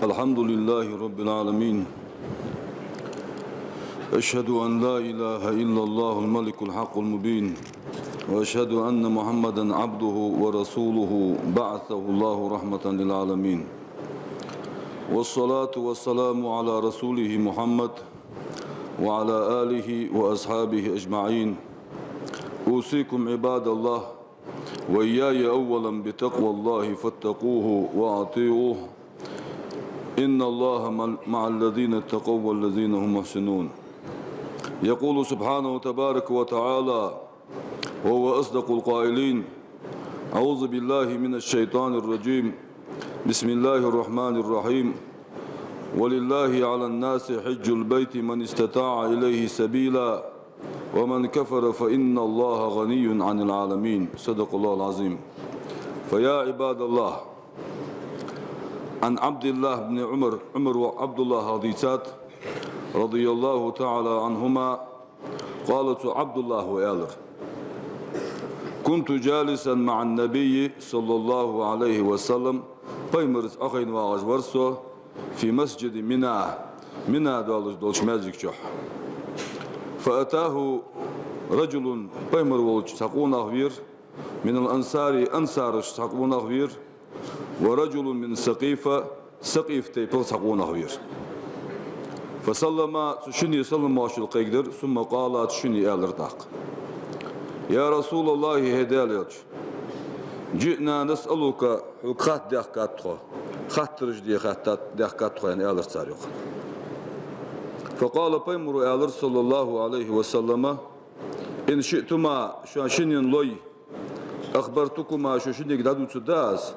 الحمد لله رب العالمين. أشهد أن لا إله إلا الله الملك الحق المبين، وأشهد أن محمدا عبده ورسوله بعثه الله رحمة للعالمين، والصلاة والسلام على رسوله محمد وعلى آله وأصحابه أجمعين. أوصيكم عباد الله وإياي أولا بتقوى الله فاتقوه وأطيعوه، إن الله مع الذين اتقوا والذين هم محسنون. يقول سبحانه تبارك وتعالى وهو أصدق القائلين: أعوذ بالله من الشيطان الرجيم، بسم الله الرحمن الرحيم. ولله على الناس حج البيت من استطاع إليه سبيلا ومن كفر فإن الله غني عن العالمين. صدق الله العظيم. فيا عباد الله، عن عبد الله بن عمر وعبد الله حديثات رضي الله تعالى عنهما قالت عبد الله وآله: كنت جالسا مع النبي صلى الله عليه وسلم بيمرت أخين وأجورسو في مسجد منى دولش مازيك شح، فأتاه رجل بيمر ولش سقون أخبير من الأنصار أنصارش سقون أخبير، ورجل من سقيف تيبل سقون أخبير. فسلم تشني سلم ماشي القيقدر، ثم قال تشني ألرداق: يا رسول الله هداليج، جئنا نسألك خات ديخكاتخو، خاترج دي خاتات ديخكاتخو يعني ألر ساريخ. فقال بيمر ألر صلى الله عليه وسلم: إن شئتما شاشنين لوي أخبرتكما شاشنيك دادو تداز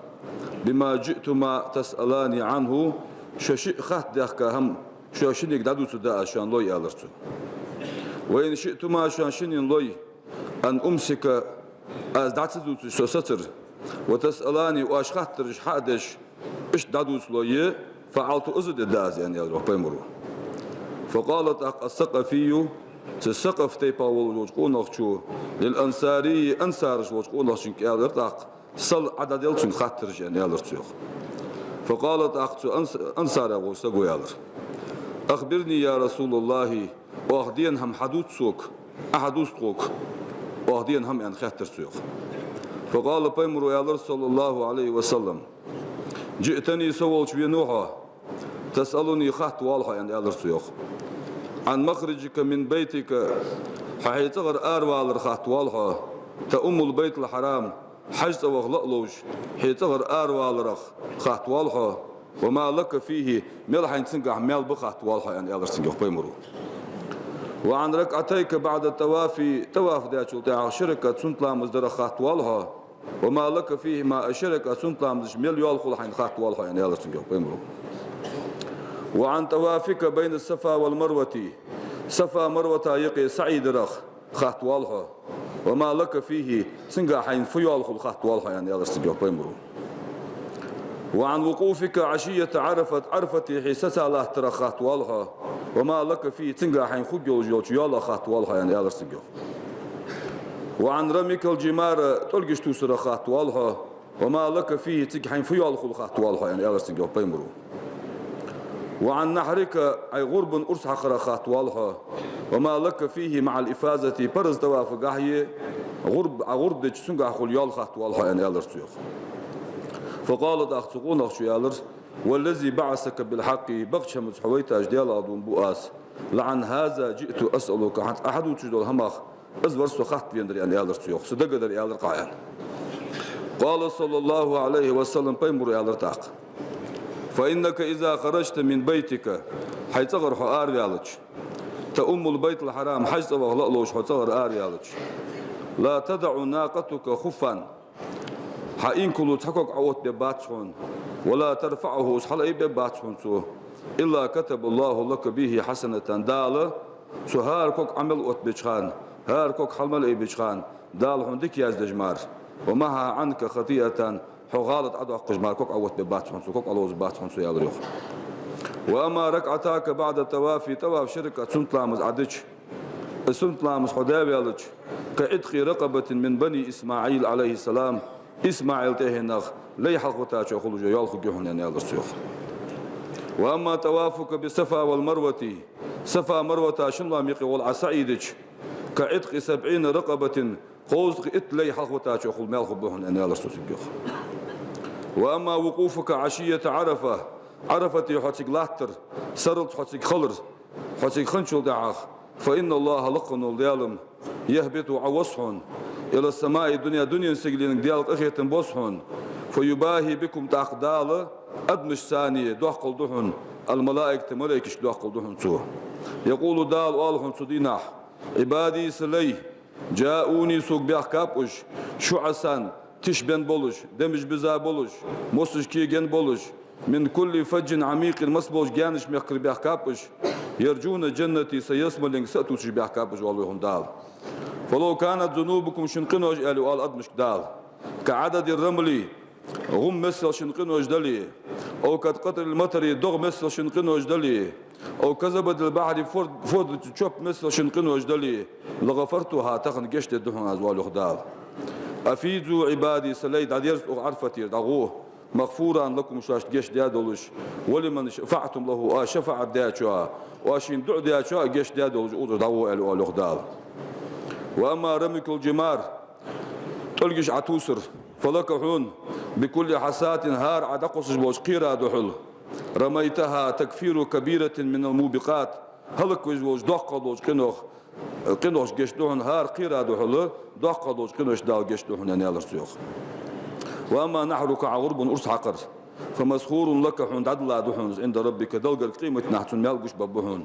بما جئتما تسألاني عنه، شاشي خات ديخكا هم شاشنيك دادو تداز شان لوي ألرتو. وإن شئتما شاشنين لوي أن أمسك أزدعتدو تسوستر وتسألاني وأشخاترش حادش إش دادوس لوي فعلت أزد الداز يعني يروح بيمرو. فقالت الثقفي تسقف تيبا والوجقون أخشو للأنصاري أنصارش وجقون أخشن كيالرتاق صل عدد يلتن خاترش يعني يالرتيوخ. فقالت أنصار وسقو يالر: أخبرني يا رسول الله، وأخدين هم حدود سوك أحدوس توك وأخدين هم يعني خاتر سوك. فقال بيمر يالر صلى الله عليه وسلم: جئتني سوالش بنوحة تسألني خات والها يعني يالر سوك عن مخرجك من بيتك، حيثغر آروالر خات والها تأم البيت الحرام حجت وغلقلوش حيثغر آروالر خات والها وما لك فيه ملحين تنقع مال بخات والها يعني يالر سوك بيمرو. وعن ركعتيك بعد تواف داتشو تاع شركة سنتلا مزدر خات والها وما لك فيه ما شركة سنتلا مزدر مليون خلحين خات والها يعني يالر سوك بيمرو. وعن توافك بين الصفا والمروة، صفا مروة يقي سعيد رخ خات والها وما لك فيه سنقا حين فيول خل خات والها يعني يالر سوك بيمرو. وعن وقوفك عشية عرفة حيسسا له ترى خات والها وما لك فيه تنقا حين خجل جوج يالا خات والها يعني يالر سوك. وعن رميك الجمار تلقش توسر خات والها وما لك فيه تنقا حين فيول خل خات والها يعني يالر سوك بيمرو. وعن نحرك أي غرب أرس حقر خات والها وما لك فيه مع الإفازة برز دواف قاهية غرب دج سنقا خل يال خات والها يعني يالر سوك. فقالت أختقون أخشو يالر: والذي بعثك بالحق بغشة متحويت أجديال أدون بؤاس لعن هذا جئت أسألك عن أحد تجدول همخ أزورسو خط بيندر يعني يالر سيوخ سدقدر يالر قايان. قال صلى الله عليه وسلم بيمر يالر تاق: فإنك إذا خرجت من بيتك حيتغر حقار يالج تأم البيت الحرام حجت وغلقلوش حيتغر آر يالج لا تدع ناقتك خفا حين كلو تحقق عوت بباتشون ولا ترفعه اسحل اي بباتشون سو الا كتب الله لك به حسنة دالة سو هاركوك عمل اوت بيشخان هاركوك حلمل اي بيشخان دال هندك ياز دجمار ومها عنك خطيئة حغالت عدو قجمار كوك عوت بباتشون سو كوك الوز باتشون سو يالريخ. واما ركعتاك بعد التوافي تواف شركة سنتلامز عدج سنتلامز حداب يالج كعتق رقبة من بني اسماعيل عليه السلام إسماعيل تهنغ لي حلقة شخلوج يالخ جهن ينال السيوخ. وأما توافق بالصفا والمروة صفا مروة شنلا ميقي والعسعيدج كعتق 70 رقبة خوزق إتلي حلقة شخل مالخ بهن ينال السيوخ. وأما وقوفك عشية عرفة عرفتي حتى لاتر سرت حتى خلر حتى خنشل دعاخ فإن الله لقن الديالم يهبط عوصحن إلى السماء الدنيا دنيا سجلين ديالك أخية بوصحن فيباهي بكم تأقدال أدمش ثانية دوحقل دهن الملائكة ملائكش دوحقل دهن سوه يقول دال والهن سديناح عبادي سلي جاءوني سوق بيحكابوش شعسان تشبن بولش دمج بزا بولش موسش كيجن بولش من كل فج عميق المسبوش جانش ميخكر بيحكابوش يرجون جنتي سيسملين سأتوش بيحكابوش والله دال فلو كانت ذنوبكم شنقنوج قالوا قال أدمش دال كعدد الرمل غم مثل شنقنوج دلي أو كقطر المطر دغ مثل شنقنوج دلي أو كذبت البحر فود تشوب مثل شنقنوج دلي لغفرتها تخن قشت الدهن أزوال خدال أفيدوا عبادي سليد عديرت عرفتي دغوه مغفورا لكم شاش جيش دادولش ولمن شفعتم له شفع داتشوا واشين دع داتشوا جيش دادولش أوضر دعوه ألو خدال وأما رمك الجمار تلقش عتوسر فلكحون بكل حسات هار عدقص بوش قيرا دحل رميتها تكفير كبيرة من الموبقات هلك وجوش دقضوش قنوش جيش دهن هار قيرا دحل دقضوش قنوش دال جيش دهن ينال سيوخ وأما نحرك عغرب أرس حقر فمسخور لك حند عدلا دحن عند ربك دلقر قيمة نحتن مالقش ببهن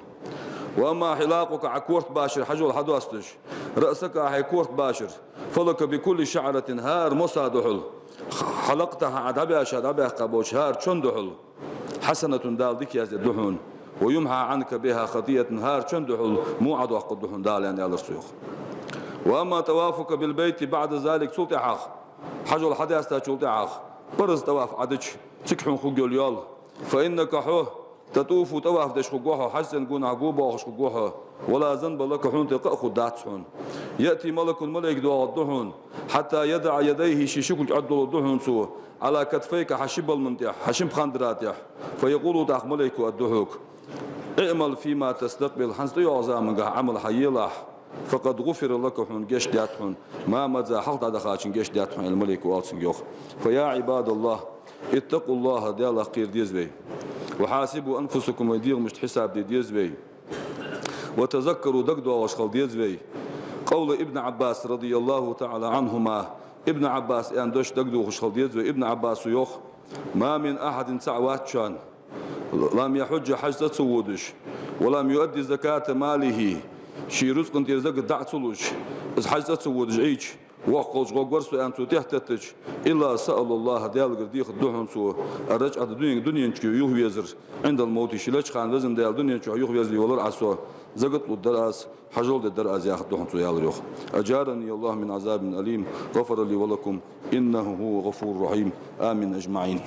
وأما حلاقك عكورت باشر حجول حدوستش رأسك حيكورت باشر فلك بكل شعرة هار مصا دحل حلقتها عدباش عدباش قبوش هار شن دحل حسنة دال ديك يزد دحن ويمحى عنك بها خطية هار شن دحل مو عدو حق دحن دال يعني على السيوخ وأما توافك بالبيت بعد ذلك سلطعاخ حجول حداستا سلطعاخ برز تواف عدش تكحن خجول يال فإنك حوه تطوف طواف دش خجوها حسن قون عقوبة وخش خجوها ولا ذنب لك حون تلقى داتحون يأتي ملك الملك دعاء الدهن حتى يدع يديه شيشك عدل الدهن سو على كتفيك حشب المنتح حشم خندراتح فيقول داخ ملك الدهوك اعمل فيما تستقبل حنس يعظم عمل حيلح فقد غفر لك حون جيش داتحون ما مدى حق دخاشن جيش داتحون الملك والسن يوخ فيا عباد الله اتقوا الله ديال قير ديزبي وحاسبوا أنفسكم ويدير مش حساب ديزبي وتذكروا دقدوا واشخال ديزبي قول ابن عباس رضي الله تعالى عنهما ابن عباس ان دوش دقدوا واشخال ديزبي ابن عباس يوخ ما من أحد سعوات شان لم يحج حجة سودش ولم يؤدي زكاة ماله شي رزق انت يزق دعتلوش از حجة سودش عيش وقلش غورسو أن تحتتج إلا سأل الله ديال قرديخ الدهن سو الرجع الدنيا نشكي يوه يزر عند الموت شلاش خان لازم ديال الدنيا نشكي يوه يزر يولر عسو زقت له الدرس حجول الدرس ياخذ دهن سو يال يوخ أجارني الله من عذاب أليم غفر لي ولكم إنه هو غفور رحيم آمين أجمعين.